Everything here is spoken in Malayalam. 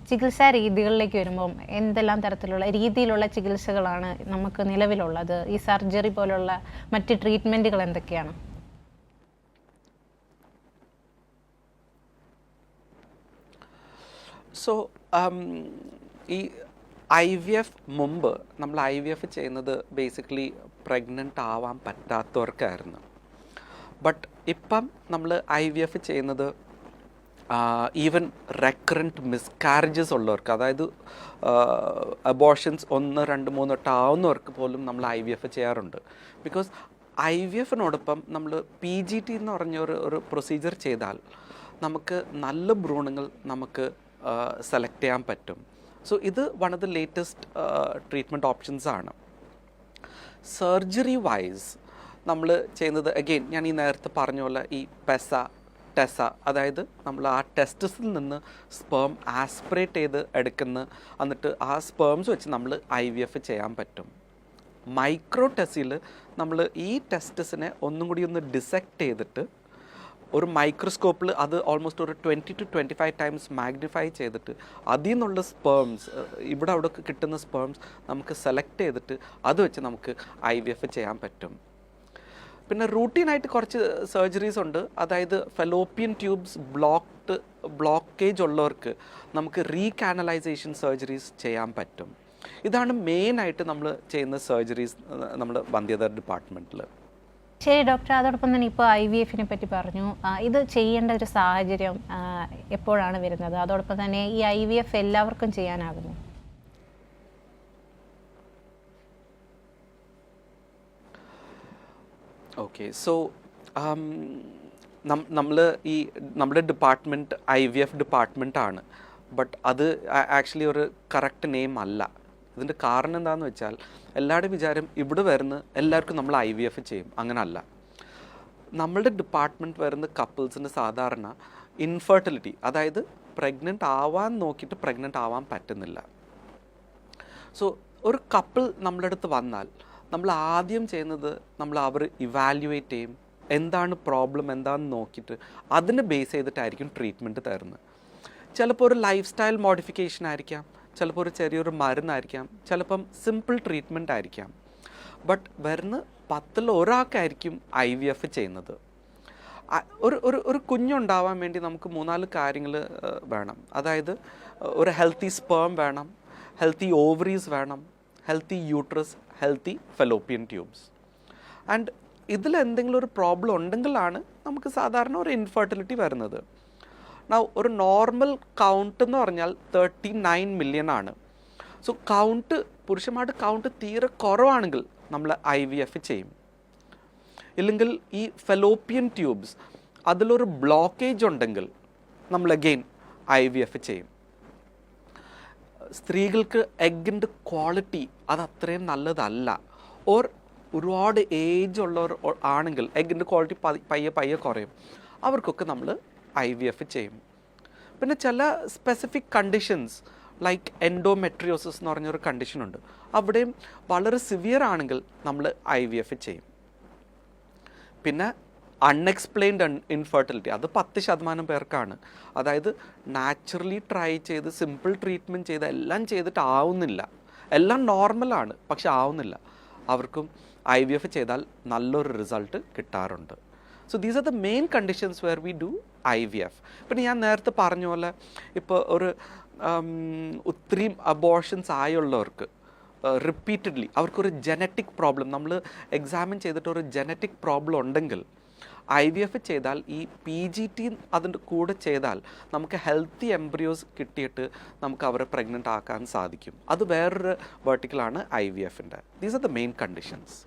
ചികിത്സാ രീതികളിലേക്ക് വരുമ്പം എന്തെല്ലാം തരത്തിലുള്ള രീതിയിലുള്ള ചികിത്സകളാണ് നമുക്ക് നിലവിലുള്ളത്? ഈ സർജറി പോലുള്ള മറ്റ് ട്രീറ്റ്മെൻറ്റുകൾ എന്തൊക്കെയാണ്? സോ ഈ IVF മുമ്പ് നമ്മൾ IVF ചെയ്യുന്നത് ബേസിക്കലി പ്രഗ്നൻ്റ് ആവാൻ പറ്റാത്തവർക്കായിരുന്നു. ബട്ട് ഇപ്പം നമ്മൾ IVF ചെയ്യുന്നത് ഈവൻ റെക്കറൻറ്റ് മിസ്കാരേജസ് ഉള്ളവർക്ക്, അതായത് അബോർഷൻസ് 1, 2, 3 തൊട്ട് ആവുന്നവർക്ക് പോലും നമ്മൾ IVF ചെയ്യാറുണ്ട്. ബിക്കോസ് IVFനോടൊപ്പം നമ്മൾ PGT എന്ന് പറഞ്ഞ ഒരു പ്രൊസീജിയർ ചെയ്താൽ നമുക്ക് നല്ല ഭ്രൂണങ്ങൾ നമുക്ക് സെലക്ട് ചെയ്യാൻ പറ്റും. സോ ഇത് one of the latest treatment options ആണ്. സർജറി വൈസ് നമ്മൾ ചെയ്യുന്നത് അഗെയിൻ ഞാൻ ഈ നേരത്തെ പറഞ്ഞ പോലെ ഈ ടെസ, അതായത് നമ്മൾ ആ ടെസ്റ്റസിൽ നിന്ന് സ്പേം ആസ്പിറേറ്റ് ചെയ്ത് എടുക്കുന്ന, എന്നിട്ട് ആ സ്പേംസ് വെച്ച് നമ്മൾ IVF ചെയ്യാൻ പറ്റും. മൈക്രോ ടെസ്സിൽ നമ്മൾ ഈ ടെസ്റ്റസിനെ ഒന്നും കൂടി ഒന്ന് ഡിസെക്റ്റ് ചെയ്തിട്ട് ഒരു മൈക്രോസ്കോപ്പിൽ അത് ഓൾമോസ്റ്റ് ഒരു 20 to 25 ടൈംസ് മാഗ്നിഫൈ ചെയ്തിട്ട് അതിൽ നിന്നുള്ള സ്പേംസ് അവിടെ കിട്ടുന്ന സ്പേംസ് നമുക്ക് സെലക്ട് ചെയ്തിട്ട് അത് വെച്ച് നമുക്ക് IVF ചെയ്യാൻ പറ്റും. പിന്നെ റൂട്ടീനായിട്ട് കുറച്ച് സർജറീസ് ഉണ്ട്. അതായത് ഫെലോപ്പിയൻ ട്യൂബ്സ് ബ്ലോക്കേജ് ഉള്ളവർക്ക് നമുക്ക് റീകാനലൈസേഷൻ സർജറീസ് ചെയ്യാൻ പറ്റും. ഇതാണ് മെയിനായിട്ട് നമ്മൾ ചെയ്യുന്ന സർജറീസ് നമ്മുടെ വന്ധ്യതാ ഡിപ്പാർട്ട്മെൻറ്റിൽ. ശരി ഡോക്ടർ, അതോടൊപ്പം തന്നെ ഇപ്പോൾ IVFനെ പറ്റി പറഞ്ഞു. ഇത് ചെയ്യേണ്ട ഒരു സാഹചര്യം എപ്പോഴാണ് വരുന്നത്? അതോടൊപ്പം തന്നെ ഈ IVF എല്ലാവർക്കും ചെയ്യാനാകുമോ? ഓക്കെ, സോ നമ്മുടെ ഡിപ്പാർട്ട്മെൻറ്റ് IVF ഡിപ്പാർട്ട്മെൻറ്റാണ്. ബട്ട് അത് ആക്ച്വലി ഒരു കറക്റ്റ് നെയിം അല്ല. ഇതിൻ്റെ കാരണം എന്താണെന്ന് വെച്ചാൽ എല്ലാവരുടെയും വിചാരം ഇവിടെ വരുന്ന എല്ലാവർക്കും നമ്മൾ IVF ചെയ്യും. അങ്ങനെ അല്ല. നമ്മളുടെ ഡിപ്പാർട്ട്മെൻറ്റ് വരുന്ന കപ്പിൾസിന് സാധാരണ ഇൻഫെർട്ടിലിറ്റി, അതായത് പ്രഗ്നൻ്റ് ആവാൻ നോക്കിയിട്ട് പ്രഗ്നൻ്റ് ആവാൻ പറ്റുന്നില്ല. സോ ഒരു കപ്പിൾ നമ്മുടെ അടുത്ത് വന്നാൽ നമ്മൾ ആദ്യം ചെയ്യുന്നത് അവർ ഇവാലുവേറ്റ് ചെയ്യും. എന്താണ് പ്രോബ്ലം എന്താണെന്ന് നോക്കിയിട്ട് അതിനെ ബേസ് ചെയ്തിട്ടായിരിക്കും ട്രീറ്റ്മെൻറ്റ് തരുന്നത്. ചിലപ്പോൾ ഒരു ലൈഫ് സ്റ്റൈൽ മോഡിഫിക്കേഷൻ ആയിരിക്കാം, ചിലപ്പോൾ ഒരു ചെറിയൊരു മരുന്നായിരിക്കാം, ചിലപ്പം സിമ്പിൾ ട്രീറ്റ്മെൻറ്റ് ആയിരിക്കാം. ബട്ട് വരുന്ന 10ൽ ഒരാൾക്കായിരിക്കും IVF ചെയ്യുന്നത്. ഒരു കുഞ്ഞുണ്ടാവാൻ വേണ്ടി നമുക്ക് 3-4 കാര്യങ്ങൾ വേണം. അതായത് ഒരു ഹെൽത്തി സ്പേം വേണം, ഹെൽത്തി ഓവറീസ് വേണം, healthy uterus, healthy fallopian tubes. And ഇതിലെന്തെങ്കിലും ഒരു പ്രോബ്ലം ഉണ്ടെങ്കിലാണ് നമുക്ക് സാധാരണ ഒരു ഇൻഫെർട്ടിലിറ്റി വരുന്നത്. ഒരു നോർമൽ കൗണ്ട് എന്ന് പറഞ്ഞാൽ 39 മില്യൺ ആണ്. സോ പുരുഷന്മാരുടെ കൗണ്ട് തീരെ കുറവാണെങ്കിൽ നമ്മൾ IVF ചെയ്യും. ഇല്ലെങ്കിൽ ഈ ഫെലോപ്പിയൻ ട്യൂബ്സ് അതിലൊരു ബ്ലോക്കേജ് ഉണ്ടെങ്കിൽ നമ്മൾ അഗെയിൻ IVF ചെയ്യും. സ്ത്രീകൾക്ക് എഗ്ഗിൻ്റെ ക്വാളിറ്റി അത് അത്രയും നല്ലതല്ല, ഓർ ഒരുപാട് ഏജ് ഉള്ളവർ ആണെങ്കിൽ എഗ്ഗിൻ്റെ ക്വാളിറ്റി പയ്യെ കുറയും. അവർക്കൊക്കെ നമ്മൾ IVF ചെയ്യും. പിന്നെ ചില സ്പെസിഫിക് കണ്ടീഷൻസ് ലൈക്ക് എൻഡോമെട്രിയോസിസ് എന്ന് പറഞ്ഞൊരു കണ്ടീഷനുണ്ട്. അവിടെയും വളരെ സിവിയർ ആണെങ്കിൽ നമ്മൾ IVF ചെയ്യും. പിന്നെ അൺഎക്സ്പ്ലെയിൻഡ് ഇൻഫെർട്ടിലിറ്റി അത് 10% പേർക്കാണ്. അതായത് നാച്ചുറലി ട്രൈ ചെയ്ത് സിമ്പിൾ ട്രീറ്റ്മെൻറ്റ് ചെയ്ത് എല്ലാം ചെയ്തിട്ട് ആവുന്നില്ല, എല്ലാം നോർമലാണ് പക്ഷെ ആവുന്നില്ല. അവർക്കും IVF ചെയ്താൽ നല്ലൊരു റിസൾട്ട് കിട്ടാറുണ്ട്. So these are the main conditions where we do IVF. പിന്നെ ഞാൻ നേരത്തെ പറഞ്ഞ പോലെ ഇപ്പോൾ ഒത്തിരി അബോർഷൻസ് ആയുള്ളവർക്ക് റിപ്പീറ്റഡ്ലി അവർക്കൊരു ജനറ്റിക് പ്രോബ്ലം നമ്മൾ എക്സാമിൻ ചെയ്തിട്ട് ഒരു ജനറ്റിക് പ്രോബ്ലം ഉണ്ടെങ്കിൽ IVF ചെയ്താൽ ഈ PGT അതിൻ്റെ കൂടെ ചെയ്താൽ നമുക്ക് ഹെൽത്തി എംബ്രിയോസ് കിട്ടിയിട്ട് നമുക്ക് അവരെ പ്രഗ്നൻ്റ് ആക്കാൻ സാധിക്കും. അത് വേറൊരു വെർട്ടിക്കലാണ് IVFൻ്റെ. These are the main conditions.